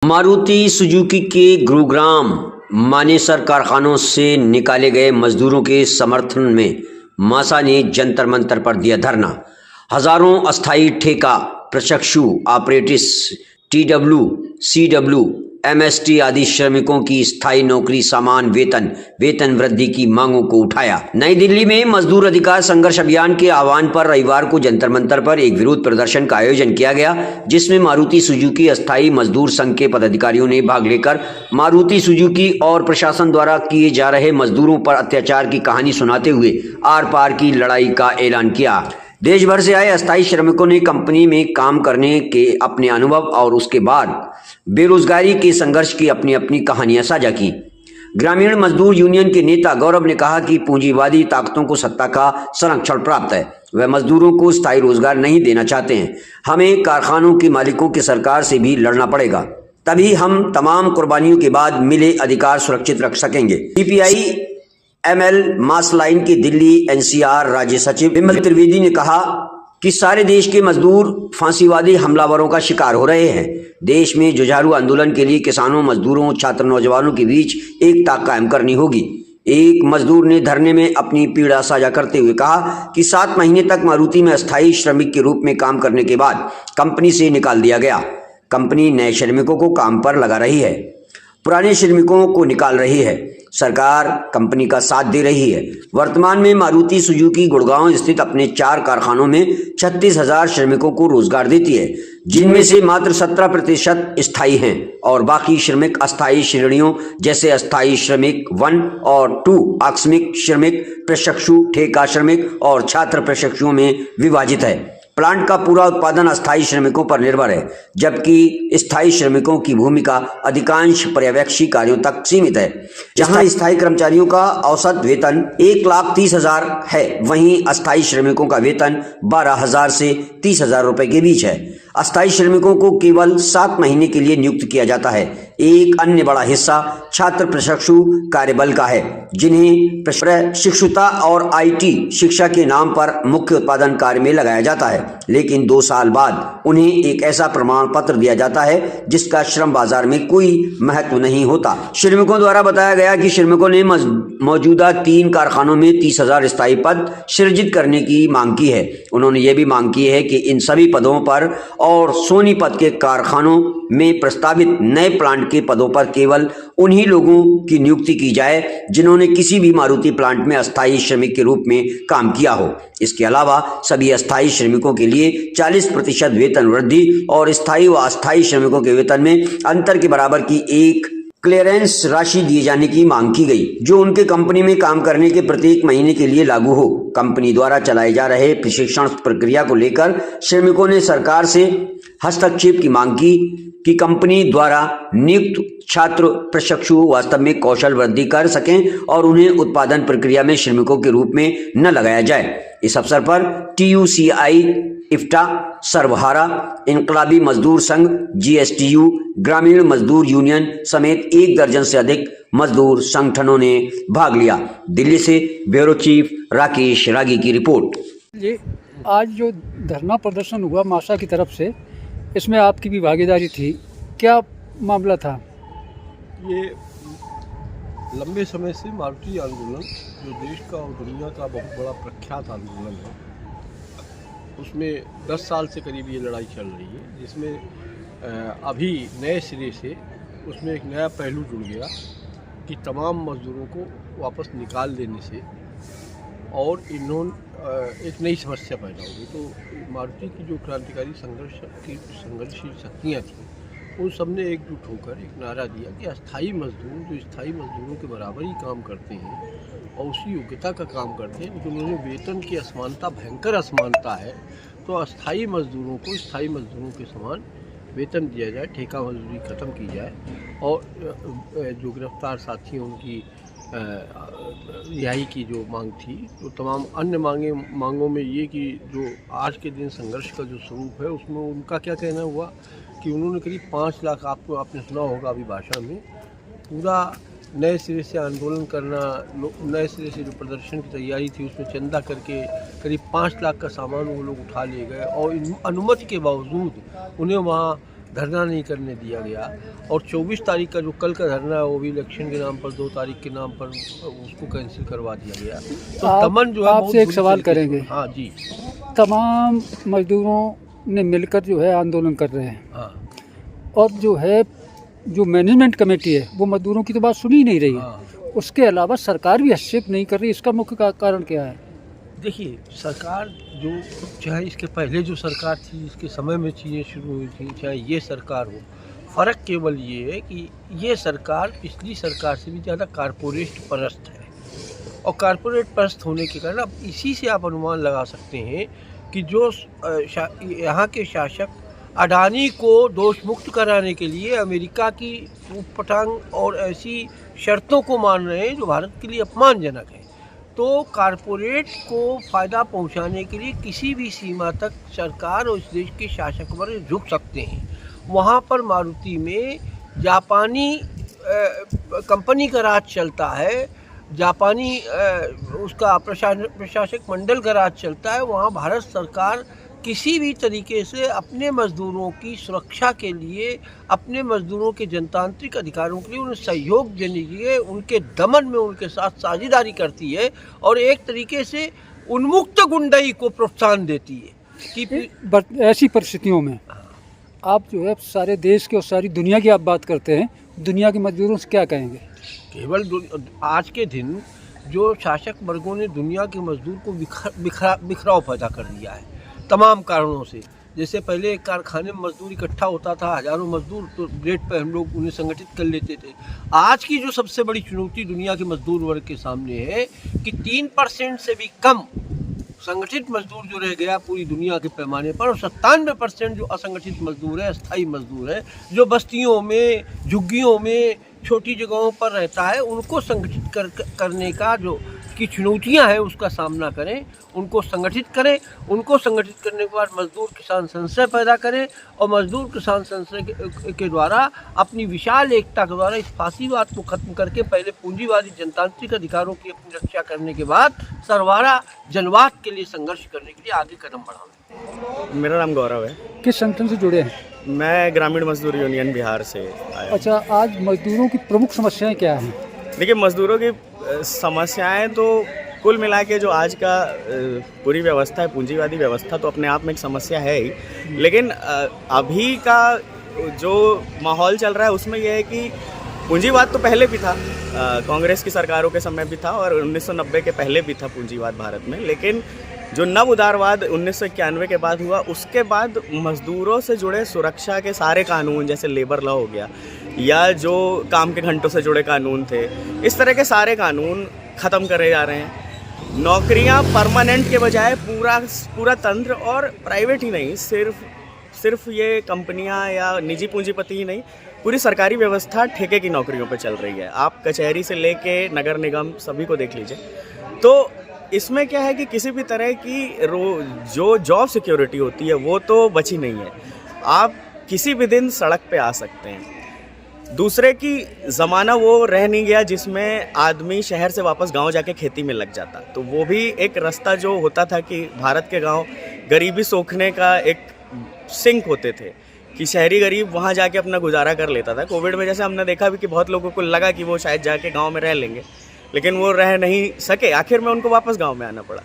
Maruti Suzuki के गुरुग्राम मानेसर कारखानों से निकाले गए मजदूरों के समर्थन में मासा ने जंतर मंतर पर दिया धरना। हजारों अस्थायी ठेका प्रशिक्षु ऑपरेटिस टीडब्ल्यू सीडब्ल्यू एमएसटी आदि श्रमिकों की स्थायी नौकरी समान वेतन वृद्धि की मांगों को उठाया। नई दिल्ली में मजदूर अधिकार संघर्ष अभियान के आह्वान पर रविवार को जंतर मंतर पर एक विरोध प्रदर्शन का आयोजन किया गया, जिसमें मारुति सुजुकी अस्थायी मजदूर संघ के पदाधिकारियों ने भाग लेकर मारुति सुजुकी और प्रशासन द्वारा किए जा रहे मजदूरों पर अत्याचार की कहानी सुनाते हुए आर पार की लड़ाई का ऐलान किया। देश भर से आए अस्थायी श्रमिकों ने कंपनी में काम करने के अपने अनुभव और उसके बाद बेरोजगारी के संघर्ष की अपनी अपनी कहानियां साझा की। ग्रामीण मजदूर यूनियन के नेता गौरव ने कहा कि पूंजीवादी ताकतों को सत्ता का संरक्षण प्राप्त है, वह मजदूरों को स्थायी रोजगार नहीं देना चाहते हैं। हमें कारखानों के मालिकों की सरकार से भी लड़ना पड़ेगा, तभी हम तमाम कुर्बानियों के बाद मिले अधिकार सुरक्षित रख सकेंगे। सीपीआई एमएल मास लाइन के दिल्ली एनसीआर राज्य सचिव विमल त्रिवेदी ने कहा कि सारे देश के मजदूर फांसीवादी हमलावरों का शिकार हो रहे हैं। देश में जुझारू आंदोलन के लिए किसानों, मजदूरों, छात्र, नौजवानों के बीच एकता कायम करनी होगी। एक मजदूर ने धरने में अपनी पीड़ा साझा करते हुए कहा कि 7 महीने तक मारुति में अस्थायी श्रमिक के रूप में काम करने के बाद कंपनी से निकाल दिया गया। कंपनी नए श्रमिकों को काम पर लगा रही है, पुराने श्रमिकों को निकाल रही है। सरकार कंपनी का साथ दे रही है। वर्तमान में मारुति सुजुकी गुड़गांव स्थित अपने 4 कारखानों में 36,000 श्रमिकों को रोजगार देती है, जिनमें से मात्र 17% स्थायी हैं और बाकी श्रमिक अस्थायी श्रेणियों जैसे अस्थायी श्रमिक 1 और 2, आकस्मिक श्रमिक, प्रशिक्षु, ठेका श्रमिक और छात्र प्रशिक्षुओं में विभाजित है। प्लांट का पूरा उत्पादन अस्थायी श्रमिकों पर निर्भर है, जबकि स्थायी श्रमिकों की भूमिका अधिकांश पर्यवेक्षी कार्यों तक सीमित है। जहां स्थायी कर्मचारियों का औसत वेतन 1,30,000 है, वहीं अस्थायी श्रमिकों का वेतन 12,000 से 30,000 रुपए के बीच है। अस्थायी श्रमिकों को केवल 7 महीने के लिए नियुक्त किया जाता है। एक अन्य बड़ा हिस्सा छात्र प्रशिक्षु कार्यबल का है, जिन्हें प्रशिक्षुता और आईटी शिक्षा के नाम पर मुख्य उत्पादन कार्य में लगाया जाता है, लेकिन 2 साल बाद उन्हें एक ऐसा प्रमाण पत्र दिया जाता है जिसका श्रम बाजार में कोई महत्व नहीं होता। श्रमिकों द्वारा बताया गया कि श्रमिकों ने मौजूदा 3 कारखानों में 30,000 स्थायी पद सृजित करने की मांग की है। उन्होंने ये भी मांग की है कि इन सभी पदों पर और सोनीपत के कारखानों में प्रस्तावित नए प्लांट के पदों पर केवल उन्हीं लोगों की नियुक्ति की जाए जिन्होंने किसी भी मारुति प्लांट में अस्थायी श्रमिक के रूप में काम किया हो। इसके अलावा सभी अस्थायी श्रमिकों के लिए 40% वेतन वृद्धि और स्थायी व अस्थायी श्रमिकों के वेतन में अंतर के बराबर की एक क्लियरेंस राशि दिए जाने की मांग की गई, जो उनके कंपनी में काम करने के प्रत्येक महीने के लिए लागू हो। कंपनी द्वारा चलाए जा रहे प्रशिक्षण प्रक्रिया को लेकर श्रमिकों ने सरकार से हस्तक्षेप की मांग की कि कंपनी द्वारा नियुक्त छात्र प्रशिक्षु वास्तव में कौशल वृद्धि कर सकें और उन्हें उत्पादन प्रक्रिया में श्रमिकों के रूप में न लगाया जाए। इस अवसर पर TUCI, इफ्टा, सर्वहारा, इनकलाबी मजदूर संघ, GSTU, ग्रामीण मजदूर यूनियन समेत 1 दर्जन से अधिक मजदूर संगठनों ने भाग लिया। दिल्ली से ब्यूरो चीफ राकेश रागी की रिपोर्ट। ये आज जो धरना प्रदर्शन हुआ मासा की तरफ से, इसमें आपकी भी भागीदारी थी, क्या मामला था? ये लंबे समय से मारुति आंदोलन, जो देश का और दुनिया का बहुत बड़ा प्रख्यात आंदोलन है, उसमें 10 साल से करीब ये लड़ाई चल रही है, जिसमें अभी नए सिरे से उसमें एक नया पहलू जुड़ गया कि तमाम मजदूरों को वापस निकाल देने से और इन्होंने एक नई समस्या पैदा हो गई। तो मारुति की जो क्रांतिकारी संघर्षशील शक्तियाँ थीं, उन सब ने एकजुट होकर एक नारा दिया कि अस्थायी मजदूर जो स्थायी मजदूरों के बराबर ही काम करते हैं और उसी योग्यता का काम करते हैं, लेकिन उन्हें वेतन की असमानता, भयंकर असमानता है, तो अस्थायी मजदूरों को स्थायी मजदूरों के समान वेतन दिया जाए, ठेका मजदूरी ख़त्म की जाए और जो गिरफ्तार साथी हैं उनकी रिहाई की जो मांग थी, तो तमाम अन्य मांगों में ये कि जो आज के दिन संघर्ष का जो स्वरूप है, उसमें उनका क्या कहना हुआ कि उन्होंने करीब 5 लाख, आपने सुना होगा अभी भाषण में, पूरा नए सिरे से आंदोलन करना, नए सिरे से जो प्रदर्शन की तैयारी थी उसमें चंदा करके करीब 5 लाख का सामान वो लोग उठा ले गए और अनुमति के बावजूद उन्हें वहाँ धरना नहीं करने दिया गया। और 24 तारीख का जो कल का धरना है वो भी इलेक्शन के नाम पर, 2 तारीख के नाम पर उसको कैंसिल करवा दिया गया। तो दमन जो है बहुत आपसे एक बुरी सवाल तरीके से- करेंगे। हाँ जी। तमाम मजदूरों ने मिलकर जो है आंदोलन कर रहे हैं, हाँ और जो मैनेजमेंट कमेटी है वो मजदूरों की तो बात सुनी ही नहीं रही है। हाँ। उसके अलावा सरकार भी हस्तक्षेप नहीं कर रही, इसका मुख्य कारण क्या है? देखिए, सरकार जो, चाहे इसके पहले जो सरकार थी, इसके समय में चीज़ें शुरू हुई थी, चाहे ये सरकार हो, फ़र्क केवल ये है कि ये सरकार पिछली सरकार से भी ज़्यादा कारपोरेट परस्त है। और कारपोरेट परस्त होने के कारण अब इसी से आप अनुमान लगा सकते हैं कि जो यहाँ के शासक अडानी को दोष मुक्त कराने के लिए अमेरिका की ऊटपटांग और ऐसी शर्तों को मान रहे हैं जो भारत के लिए अपमानजनक है। तो कारपोरेट को फ़ायदा पहुंचाने के लिए किसी भी सीमा तक सरकार और इस देश के शासक वर्ग झुक सकते हैं। वहाँ पर मारुति में जापानी कंपनी का राज चलता है, जापानी उसका प्रशासक मंडल का राज चलता है। वहाँ भारत सरकार किसी भी तरीके से अपने मज़दूरों की सुरक्षा के लिए, अपने मज़दूरों के जनतांत्रिक अधिकारों के लिए उन्हें सहयोग देने के लिए उनके दमन में उनके साथ साझेदारी करती है और एक तरीके से उन्मुक्त गुंडाई को प्रोत्साहन देती है कि ऐसी परिस्थितियों में आप जो है सारे देश के और सारी दुनिया की आप बात करते हैं, दुनिया के मजदूरों से क्या कहेंगे? केवल आज के दिन जो शासक वर्गों ने दुनिया के मजदूर को बिखराव पैदा कर दिया है तमाम कारणों से। जैसे पहले एक कारखाने में मजदूर इकट्ठा होता था, हजारों मजदूर, तो रेट पर हम लोग उन्हें संगठित कर लेते थे। आज की जो सबसे बड़ी चुनौती दुनिया के मजदूर वर्ग के सामने है कि 3% से भी कम संगठित मजदूर जो रह गया पूरी दुनिया के पैमाने पर, और 97% जो असंगठित मजदूर है, अस्थायी मजदूर है, जो बस्तियों में, झुग्गियों में, छोटी जगहों पर रहता है, उनको संगठित करने का जो की चुनौतियां हैं उसका सामना करें, उनको संगठित करें। उनको संगठित करने के बाद मजदूर किसान संशय पैदा करें और मजदूर किसान संशय के द्वारा अपनी विशाल एकता के द्वारा इस फासीवाद को खत्म करके पहले पूंजीवादी जनतांत्रिक अधिकारों की अपनी रक्षा करने के बाद सर्वहारा जनवाद के लिए संघर्ष करने के लिए आगे कदम बढ़ाएं। मेरा नाम गौरव है। किस संगठन से जुड़े हैं? मैं ग्रामीण मजदूर यूनियन बिहार से आया। अच्छा, आज मजदूरों की प्रमुख समस्याएं क्या हैं? देखिए, मजदूरों की समस्याएं तो कुल मिला के जो आज का पूरी व्यवस्था है, पूंजीवादी व्यवस्था, तो अपने आप में एक समस्या है ही। लेकिन अभी का जो माहौल चल रहा है उसमें यह है कि पूंजीवाद तो पहले भी था, कांग्रेस की सरकारों के समय भी था और 1990 के पहले भी था पूंजीवाद भारत में। लेकिन जो नव उदारवाद 1991 के बाद हुआ, उसके बाद मजदूरों से जुड़े सुरक्षा के सारे कानून, जैसे लेबर लॉ हो गया या जो काम के घंटों से जुड़े कानून थे, इस तरह के सारे कानून ख़त्म करे जा रहे हैं। नौकरियां परमानेंट के बजाय पूरा तंत्र, और प्राइवेट ही नहीं, सिर्फ ये कंपनियां या निजी पूंजीपति ही नहीं, पूरी सरकारी व्यवस्था ठेके की नौकरियों पे चल रही है। आप कचहरी से लेके नगर निगम सभी को देख लीजिए। तो इसमें क्या है कि किसी भी तरह की जो जॉब सिक्योरिटी होती है वो तो बची नहीं है। आप किसी भी दिन सड़क पे आ सकते हैं। दूसरे की ज़माना वो रह नहीं गया जिसमें आदमी शहर से वापस गांव जाके खेती में लग जाता। तो वो भी एक रास्ता जो होता था कि भारत के गांव गरीबी सोखने का एक सिंक होते थे कि शहरी गरीब वहाँ जाके अपना गुजारा कर लेता था। कोविड में जैसे हमने देखा भी कि बहुत लोगों को लगा कि वो शायद जाके गांव में रह लेंगे, लेकिन वो रह नहीं सके, आखिर में उनको वापस गांव में आना पड़ा।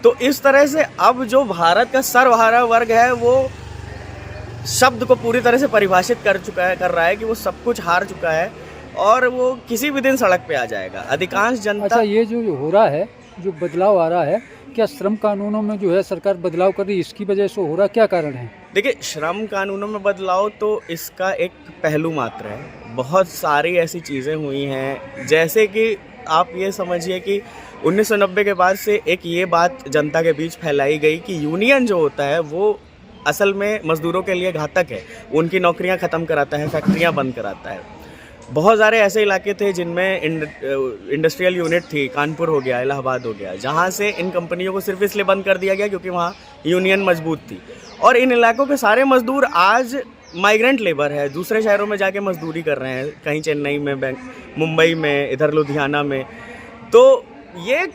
तो इस तरह से अब जो भारत का सर्वहारा वर्ग है वो शब्द को पूरी तरह से परिभाषित कर रहा है कि वो सब कुछ हार चुका है और वो किसी भी दिन सड़क पे आ जाएगा। अधिकांश जनता। अच्छा, ये जो हो रहा है, जो बदलाव आ रहा है, क्या श्रम कानूनों में जो है सरकार बदलाव कर रही है, इसकी वजह से हो रहा, क्या कारण है? देखिए, श्रम कानूनों में बदलाव तो इसका एक पहलू मात्र है। बहुत सारी ऐसी चीज़ें हुई हैं, जैसे कि आप ये समझिए कि 1990 के बाद से एक ये बात जनता के बीच फैलाई गई कि यूनियन जो होता है वो असल में मज़दूरों के लिए घातक है। उनकी नौकरियां ख़त्म कराता है, फैक्ट्रियां बंद कराता है। बहुत सारे ऐसे इलाके थे जिनमें इंडस्ट्रियल यूनिट थी, कानपुर हो गया, इलाहाबाद हो गया, जहां से इन कंपनियों को सिर्फ इसलिए बंद कर दिया गया क्योंकि वहां यूनियन मजबूत थी। और इन इलाकों के सारे मजदूर आज माइग्रेंट लेबर है, दूसरे शहरों में जाके मजदूरी कर रहे हैं, कहीं चेन्नई में, मुंबई में, इधर लुधियाना में। तो ये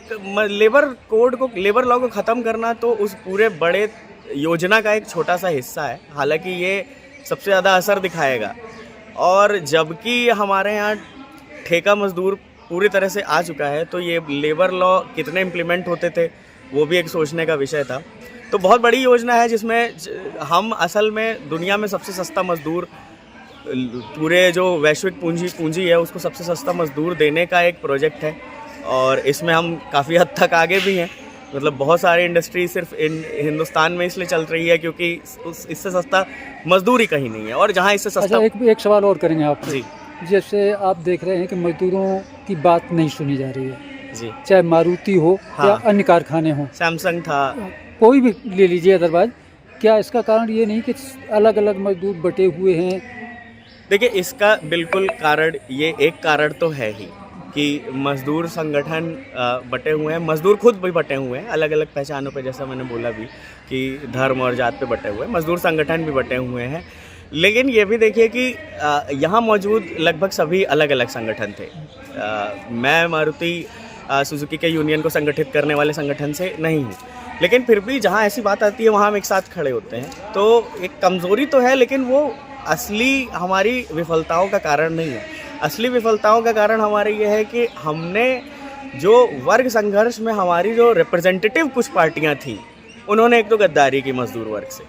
लेबर लॉ को ख़त्म करना तो उस पूरे बड़े योजना का एक छोटा सा हिस्सा है। हालांकि ये सबसे ज़्यादा असर दिखाएगा। और जबकि हमारे यहाँ ठेका मजदूर पूरी तरह से आ चुका है, तो ये लेबर लॉ कितने इम्प्लीमेंट होते थे वो भी एक सोचने का विषय था। तो बहुत बड़ी योजना है जिसमें हम असल में दुनिया में सबसे सस्ता मजदूर, पूरे जो वैश्विक पूंजी है उसको सबसे सस्ता मजदूर देने का एक प्रोजेक्ट है। और इसमें हम काफ़ी हद तक आगे भी हैं। मतलब बहुत सारी इंडस्ट्री सिर्फ हिंदुस्तान में इसलिए चल रही है क्योंकि इससे सस्ता मजदूर ही कहीं नहीं है। और जहाँ इससे सस्ता अच्छा, एक सवाल और करेंगे आप जी जैसे आप देख रहे हैं कि मजदूरों की बात नहीं सुनी जा रही है, जी, चाहे मारुति हो हाँ, या अन्य कारखाने हों, सैमसंग था, कोई भी ले लीजिए अदरवाइज, क्या इसका कारण ये नहीं कि अलग अलग मजदूर बटे हुए हैं? देखिए इसका बिल्कुल कारण, ये एक कारण तो है ही कि मजदूर संगठन बटे हुए हैं, मजदूर खुद भी बटे हुए हैं अलग अलग पहचानों पे, जैसा मैंने बोला भी कि धर्म और जात पे बटे हुए हैं, मजदूर संगठन भी बटे हुए हैं। लेकिन ये भी देखिए कि यहाँ मौजूद लगभग सभी अलग अलग संगठन थे। मैं मारुति सुजुकी के यूनियन को संगठित करने वाले संगठन से नहीं हूँ, लेकिन फिर भी जहाँ ऐसी बात आती है वहाँ हम एक साथ खड़े होते हैं। तो एक कमज़ोरी तो है, लेकिन वो असली हमारी विफलताओं का कारण नहीं है। असली विफलताओं का कारण हमारे ये है कि हमने जो वर्ग संघर्ष में हमारी जो रिप्रेजेंटेटिव कुछ पार्टियां थी, उन्होंने एक तो गद्दारी की मजदूर वर्ग से,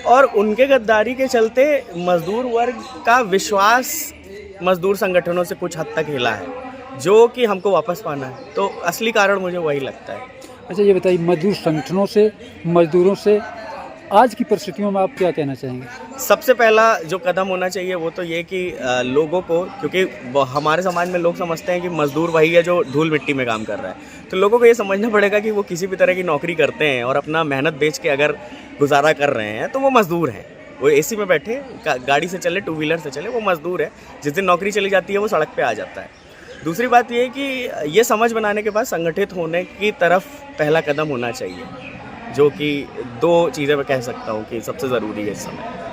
और उनके गद्दारी के चलते मजदूर वर्ग का विश्वास मजदूर संगठनों से कुछ हद तक हिला है, जो कि हमको वापस पाना है। तो असली कारण मुझे वही लगता है। अच्छा, ये बताइए, मजदूर संगठनों से, मजदूरों से आज की परिस्थितियों में आप क्या कहना चाहेंगे? सबसे पहला जो कदम होना चाहिए वो तो ये कि लोगों को, क्योंकि हमारे समाज में लोग समझते हैं कि मजदूर वही है जो धूल मिट्टी में काम कर रहा है, तो लोगों को ये समझना पड़ेगा कि वो किसी भी तरह की नौकरी करते हैं और अपना मेहनत बेच के अगर गुजारा कर रहे हैं तो वो मजदूर हैं। वो एसी में बैठे, गाड़ी से चले, टू व्हीलर से चले, वो मजदूर है। जिस दिन नौकरी चली जाती है वो सड़क पर आ जाता है। दूसरी बात ये है कि ये समझ बनाने के बाद संगठित होने की तरफ पहला कदम होना चाहिए, जो कि 2 चीज़ें मैं कह सकता हूँ कि सबसे ज़रूरी है इस समय।